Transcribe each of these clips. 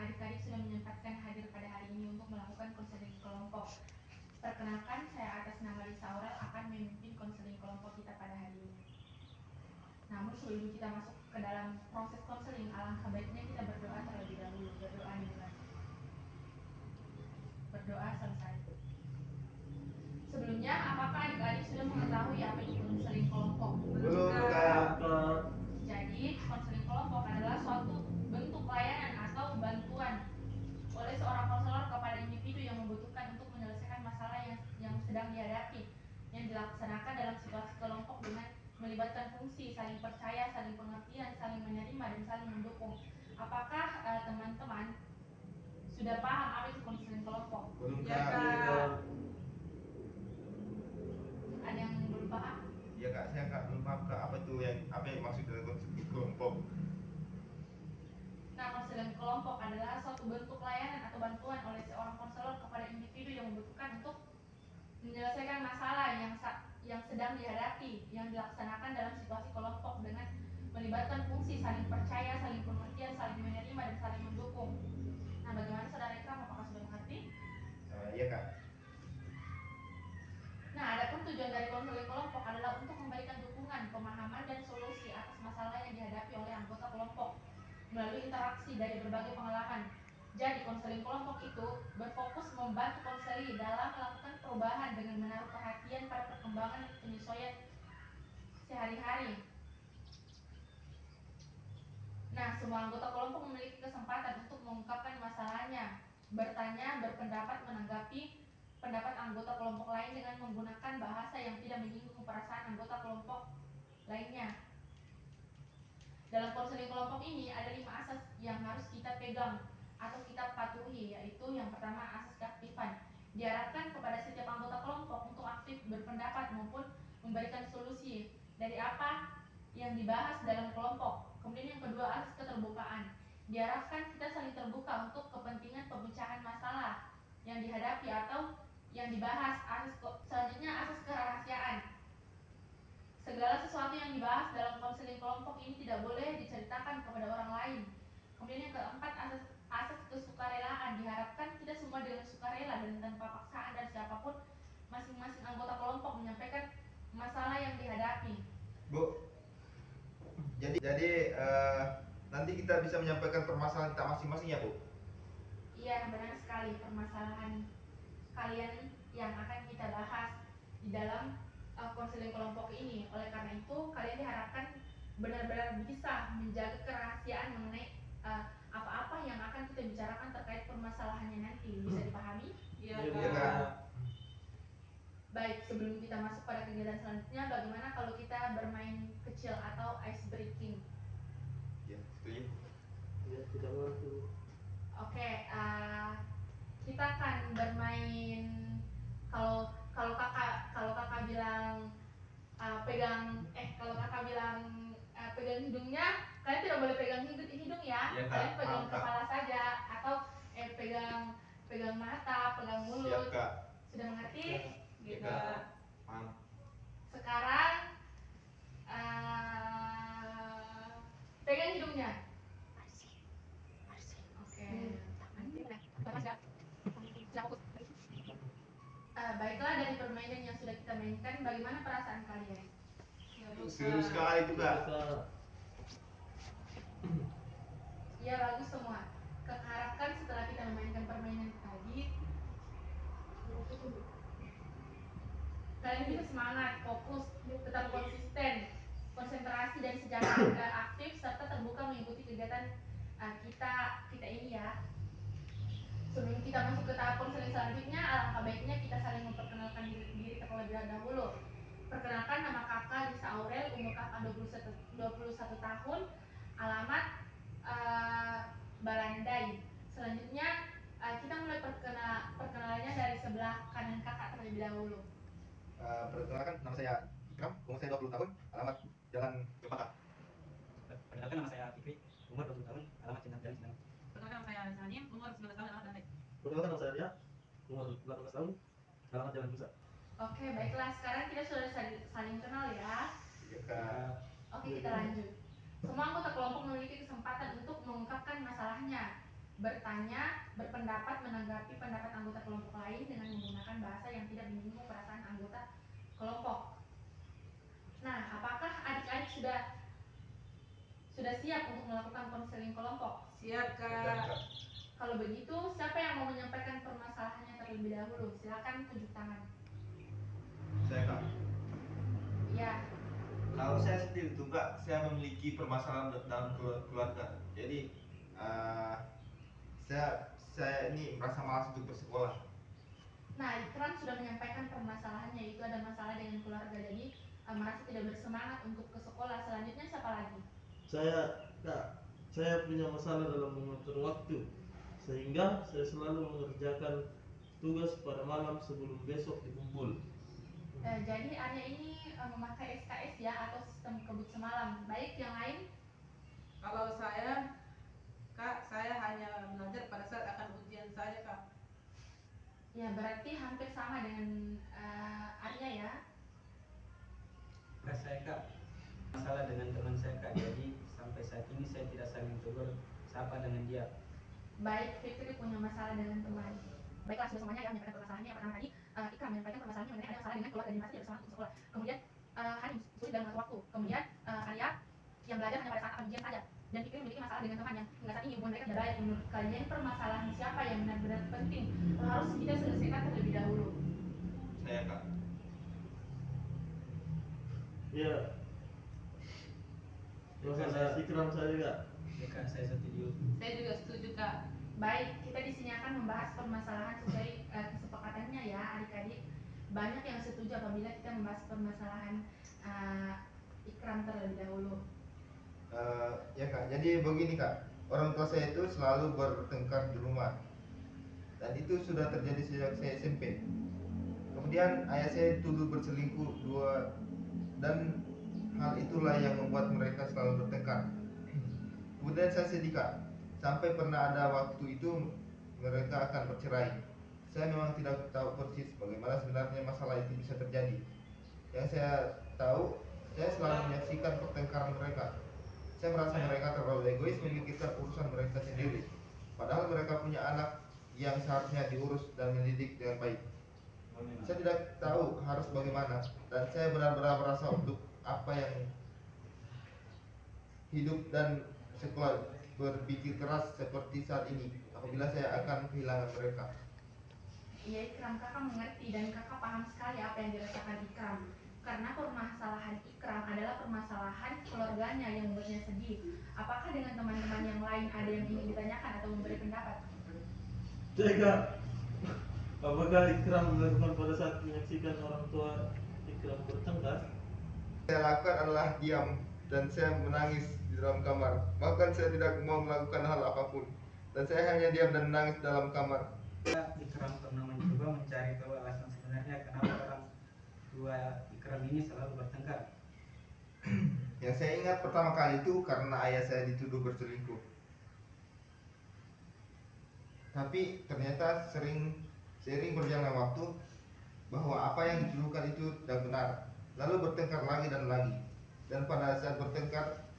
adik-adik sudah menyempatkan hadir pada hari ini untuk melakukan konseling kelompok. Perkenalkan, saya atas nama Lisa Aurel akan memimpin konseling kelompok kita pada hari ini. Namun sebelum kita masuk ke dalam proses konseling, alangkah baiknya kita berdoa terlebih dahulu. Berdoa dimulai. Berdoa selesai. Sebelumnya, apakah adik-adik sudah mengetahui apa itu konseling kelompok? Belum, Kak. Jadi, konseling kelompok adalah suatu bentuk layanan atau bantuan oleh seorang konselor kepada individu yang membutuhkan untuk menyelesaikan masalah yang sedang dihadapi, yang dilaksanakan dalam situasi kelompok dengan melibatkan fungsi saling percaya, saling pengertian, saling menerima, dan saling mendukung. Apakah teman-teman sudah paham apa itu konseling kelompok? Belum, Ya, Kak. Kak. Ada yang belum paham? Iya, Kak, saya Kak belum paham Kak apa yang maksud dari konseling kelompok. Nah, konseling kelompok adalah suatu bentuk layanan atau bantuan oleh seorang konselor kepada individu yang membutuhkan untuk menyelesaikan masalah yang sedang dihadapi, yang dilaksanakan dalam situasi kelompok dengan melibatkan fungsi saling percaya, saling pengertian, saling menerima, dan saling mendukung. Nah, bagaimana saudara Ikram, apakah sudah mengerti? Iya, Kak. Nah, adapun tujuan dari konseling kelompok adalah untuk memberikan dukungan, pemahaman, dan solusi atas masalah yang dihadapi oleh anggota kelompok melalui interaksi dari berbagai pengalaman. Jadi, konseling kelompok itu berfokus membantu konseli dalam melakukan perubahan dengan menaruh perhatian pada perkembangan dan penyesuaian sehari-hari. Nah, semua anggota kelompok memiliki kesempatan untuk mengungkapkan masalahnya, bertanya, berpendapat, menanggapi pendapat anggota kelompok lain dengan menggunakan bahasa yang tidak menyinggung perasaan anggota kelompok lainnya. Dalam konseling kelompok ini ada 5 asas yang harus kita pegang atau kita patuhi, yaitu yang pertama asas keaktifan. Diharapkan kepada setiap anggota kelompok untuk aktif berpendapat maupun memberikan solusi dari apa yang dibahas dalam kelompok. Kemudian yang kedua asas keterbukaan. Diharapkan kita saling terbuka untuk kepentingan pemecahan masalah yang dihadapi atau yang dibahas. Selanjutnya asas kerahasiaan. Segala sesuatu yang dibahas dalam konseling kelompok ini tidak boleh diceritakan kepada orang lain. Kemudian yang keempat, asas kesukarelaan. Diharapkan kita semua dengan sukarela dan tanpa paksaan dari siapapun, masing-masing anggota kelompok menyampaikan masalah yang dihadapi. Bu, jadi nanti kita bisa menyampaikan permasalahan kita masing-masing ya, Bu? Iya, benar sekali. Permasalahan kalian yang akan kita bahas di dalam konseling kelompok ini. Oleh karena itu, kalian diharapkan benar-benar bisa menjaga kerahasiaan mengenai apa-apa yang akan kita bicarakan terkait permasalahannya nanti. Bisa dipahami? Iya, Iya, Kak. Kak. Baik, sebelum kita masuk pada kegiatan selanjutnya, bagaimana kalau kita bermain kecil atau ice breaking? Ya, setuju. Ya, tidak mengerti. Oke, kita akan bermain kalau kakak bilang kalau kakak bilang pegang hidungnya, kalian tidak boleh pegang hidung ya. Iya, Kak. Kalian pegang Paham, Kak. kepala saja atau pegang mata, pegang mulut. Siap, Kak. Sudah mengerti? Iya, Gitu. Kak. Paham. Sekarang pegang hidungnya. Oke. Baiklah, dari permainan yang sudah kita mainkan, bagaimana perasaan kalian? Seru sekali itu, Kak. Ya, bagus semua. Kakak harapkan setelah kita memainkan permainan tadi, kalian bisa semangat, fokus, tetap konsisten, konsentrasi dan secara aktif serta terbuka mengikuti kegiatan kita ini ya. Sebelum kita masuk ke tahap konseling selanjutnya, alangkah baiknya kita saling memperkenalkan diri terlebih dahulu. Perkenalkan, nama kakak Lisa Aurel, umur kakak 21 tahun, alamat Balandai. Selanjutnya kita mulai perkenalannya dari sebelah kanan kakak terlebih dahulu. Perkenalkan, nama saya Ikram, umur saya 20 tahun, alamat Jalan Cempaka. Perkenalkan, nama saya Fikri, umur 20 tahun, alamat Cendana Jalan Cendana. Perkenalkan, nama saya Sanim, umur 19 tahun, alamat Bandai. Perkenalkan, nama saya Ria, umur 18 tahun, alamat Jalan Nusa. Oke, baiklah. Sekarang kita sudah saling kenal ya. Iya, Kak. Oke, kita lanjut. Semua anggota kelompok memiliki kesempatan untuk mengungkapkan masalahnya. bertanya, berpendapat, menanggapi pendapat anggota kelompok lain dengan menggunakan bahasa yang tidak menyinggung perasaan anggota kelompok. Nah, apakah adik-adik sudah siap untuk melakukan konseling kelompok? Siap, Dan, Kak. Kak, Kalau begitu, siapa yang mau menyampaikan permasalahannya terlebih dahulu? Silakan tunjuk tangan. saya Kak. Ya, Kalau saya sendiri tuh Kak, saya memiliki permasalahan dalam keluarga. Jadi saya ini merasa malas untuk bersekolah. nah Ikram sudah menyampaikan permasalahannya, itu ada masalah dengan keluarga, jadi merasa tidak bersemangat untuk ke sekolah. Selanjutnya siapa lagi? Saya punya masalah dalam mengatur waktu, sehingga saya selalu mengerjakan tugas pada malam sebelum besok dikumpul. Jadi Arya ini memakai SKS ya, atau sistem kebut semalam. Baik, yang lain? Kalau saya, Kak, saya hanya belajar pada saat akan ujian saja, Kak. Ya, berarti hampir sama dengan Arya ya. Saya Kak, masalah dengan teman saya Kak, jadi sampai saat ini saya tidak saling tegur sapa dengan dia. Baik, Fikri punya masalah dengan teman. Baiklah, sudah semuanya ya menyampaikan permasalahannya. Yang pertama tadi Ikram menyampaikan permasalahannya mengenai ada masalah dengan keluarga, jadi merasa tidak semangat untuk sekolah. Kemudian Hanim sulit dalam mengatur waktu. Kemudian Arya yang belajar hanya pada saat akan ujian saja. Dan Fikri memiliki masalah dengan teman yang hingga saat ini hubungan mereka tidak baik. Menurut kalian permasalahan siapa yang benar-benar penting harus kita selesaikan terlebih dahulu? Saya Kak. Ya, masalah Ikram saja Kak. Ya Kak, saya setuju. Saya juga setuju, Kak. Baik, kita di sini akan membahas permasalahan sesuai kesepakatannya ya adik-adik. Banyak yang setuju apabila kita membahas permasalahan Ikram terlebih dahulu. Ya Kak, jadi begini Kak, orang tua saya itu selalu bertengkar di rumah, dan itu sudah terjadi sejak saya SMP. Kemudian ayah saya dituduh berselingkuh dan hal itulah yang membuat mereka selalu bertengkar. Kemudian saya sedih Kak, sampai pernah ada waktu itu mereka akan bercerai. Saya memang tidak tahu persis bagaimana sebenarnya masalah itu bisa terjadi. Yang saya tahu, saya selalu menyaksikan pertengkaran mereka. Saya merasa mereka terlalu egois memikirkan urusan mereka sendiri, padahal mereka punya anak yang seharusnya diurus dan mendidik dengan baik. Saya tidak tahu harus bagaimana, dan saya benar-benar merasa untuk apa yang hidup dan sekolah berpikir keras seperti saat ini apabila saya akan kehilangan mereka. Iya Ikram, kakak mengerti dan kakak paham sekali apa yang dirasakan Ikram. Karena permasalahan Ikram adalah permasalahan keluarganya yang membuatnya sedih. Apakah dengan teman-teman yang lain ada yang ingin ditanyakan atau memberi pendapat? Kak, apakah Ikram melakukan pada saat menyaksikan orang tua Ikram bertengkar? Saya lakukan adalah diam dan saya menangis di dalam kamar. Bahkan saya tidak mau melakukan hal apapun, dan saya hanya diam dan menangis dalam kamar. Ikram pernah mencoba mencari tahu alasan sebenarnya kenapa orang tua Ikram ini selalu bertengkar. Yang saya ingat pertama kali itu karena ayah saya dituduh berselingkuh. Tapi ternyata sering berjalannya waktu bahwa apa yang dituduhkan itu tidak benar. Lalu bertengkar lagi dan lagi. Dan pada saat bertengkar,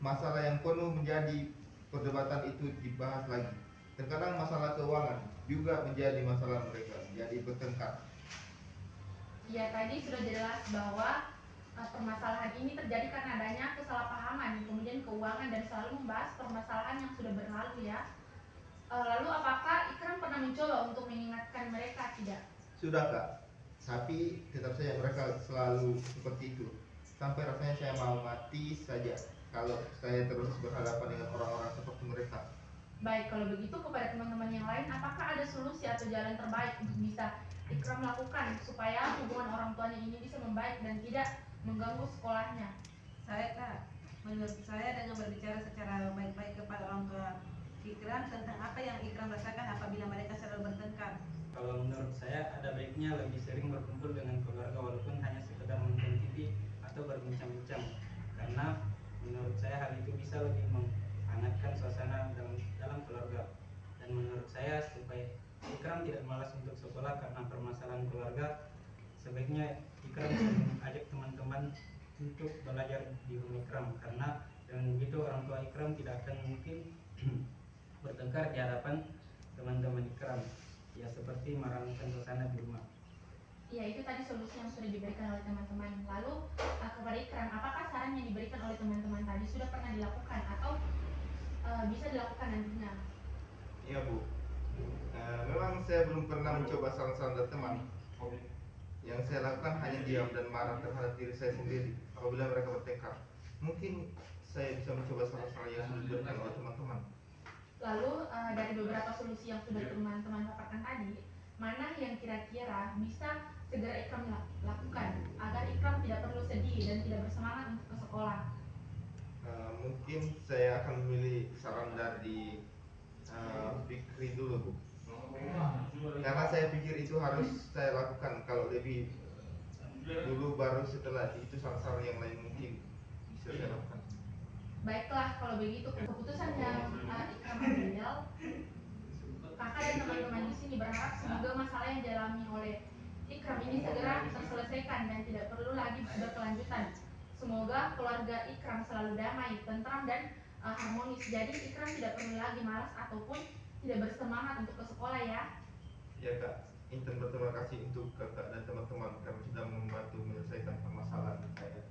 masalah yang penuh menjadi perdebatan itu dibahas lagi. Terkadang masalah keuangan juga menjadi masalah mereka, jadi bertengkar. Ya, tadi sudah jelas bahwa permasalahan ini terjadi karena adanya kesalahpahaman, kemudian keuangan, dan selalu membahas permasalahan yang sudah berlalu ya. Lalu apakah Ikram pernah mencoba untuk mengingatkan mereka? Tidak. Sudah Kak, tapi tetap saja mereka selalu seperti itu. Sampai rasanya saya mau mati saja kalau saya terus berhadapan dengan orang-orang seperti mereka. Baik, kalau begitu kepada teman-teman yang lain, apakah ada solusi atau jalan terbaik untuk bisa Ikram lakukan supaya hubungan orang tuanya ini bisa membaik dan tidak mengganggu sekolahnya? Saya, Kak, menurut saya dengan berbicara secara baik-baik kepada orang tua Ikram tentang apa yang Ikram rasakan apabila mereka selalu bertengkar. Kalau menurut saya ada baiknya lebih sering berkumpul dengan keluarga walaupun hanya sekedar menonton TV atau berbincang-bincang, karena menurut saya hal itu bisa lebih menghangatkan suasana dalam keluarga. Dan menurut saya supaya Ikram tidak malas untuk sekolah karena permasalahan keluarga, sebaiknya Ikram bisa mengajak teman-teman untuk belajar di rumah Ikram, karena dengan begitu orang tua Ikram tidak akan mungkin bertengkar di hadapan teman-teman Ikram, ya seperti meramaikan suasana di rumah. Ya, itu tadi solusi yang sudah diberikan oleh teman-teman. Lalu kepada Ikram, apakah saran yang diberikan oleh teman-teman tadi sudah pernah dilakukan atau bisa dilakukan nantinya? Iya Bu, memang saya belum pernah mencoba saran-saran dari teman. Yang saya lakukan hanya diam dan marah terhadap diri saya sendiri apabila mereka bertengkar. Mungkin saya bisa mencoba saran-saran yang sudah diberikan oleh teman-teman. Lalu dari beberapa solusi yang sudah teman-teman paparkan tadi, mana yang kira-kira bisa segera Ikram lakukan agar Ikram tidak perlu sedih dan tidak bersemangat untuk ke sekolah? Mungkin saya akan memilih saran dari Fikri dulu Bu, karena saya pikir itu harus saya lakukan. Kalau lebih dulu baru setelah itu saran-saran yang lain mungkin bisa saya lakukan. Baiklah, kalau begitu keputusan yang Ikram ambil, kakak dan teman-teman di sini berharap semoga masalah yang dialami oleh Ikram ini segera terselesaikan dan tidak perlu lagi berkelanjutan. Semoga keluarga Ikram selalu damai, tentram dan harmonis. Jadi Ikram tidak perlu lagi malas ataupun tidak bersemangat untuk ke sekolah ya. Ya Kak, Intan berterima kasih untuk kakak dan teman-teman karena sudah membantu menyelesaikan permasalahan saya.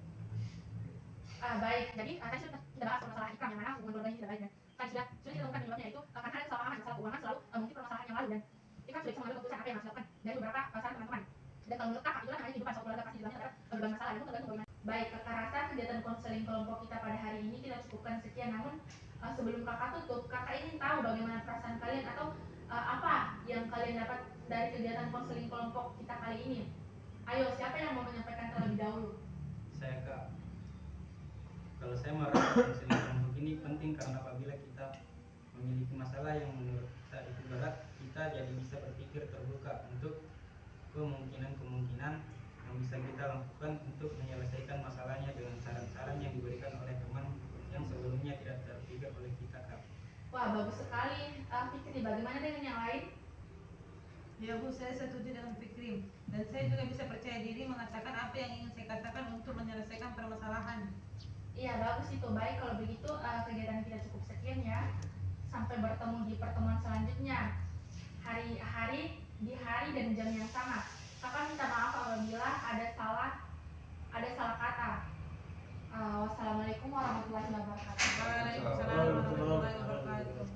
Baik, jadi tadi sudah kita bahas masalah Ikram yang mana hubungan keluarganya tidak baik dan tadi sudah ditemukan penyebabnya itu karena ada kesalahpahaman masalah keuangan selalu mungkin permasalahan yang lalu dan Ikram sudah bisa mengambil keputusan apa yang harus dilakukan dari beberapa saran teman-teman. Dan kalau menurut kakak itulah namanya kehidupan sebuah keluarga, pasti dalamnya terdapat berbagai masalah dan itu tergantung bagaimana. Baik, kakak rasa kegiatan konseling kelompok kita pada hari ini kita cukupkan sekian. Namun sebelum kakak tutup, kakak ingin tahu bagaimana perasaan kalian atau apa yang kalian dapat dari kegiatan konseling kelompok kita kali ini. Ayo, siapa yang mau menyampaikan terlebih dahulu? Saya Kak, kalau saya merasa konseling kelompok ini penting karena apabila kita memiliki masalah yang menurut kita itu berat, kita jadi bisa berpikir terbuka untuk kemungkinan-kemungkinan yang bisa kita lakukan untuk menyelesaikan masalahnya dengan saran-saran yang diberikan oleh teman yang sebelumnya tidak terpikir oleh kita Kak. Wah, bagus sekali. Fikri, bagaimana dengan yang lain? Ya Bu, saya setuju dengan Fikri dan saya juga bisa percaya diri mengatakan apa yang ingin saya katakan untuk menyelesaikan permasalahan. Iya, bagus itu. Baik, kalau begitu kegiatan kita cukup sekian ya. Sampai bertemu di pertemuan selanjutnya. Di hari dan jam yang sama. Kakak minta maaf apabila ada salah kata. Wassalamualaikum warahmatullahi wabarakatuh. Waalaikumsalam warahmatullahi wabarakatuh.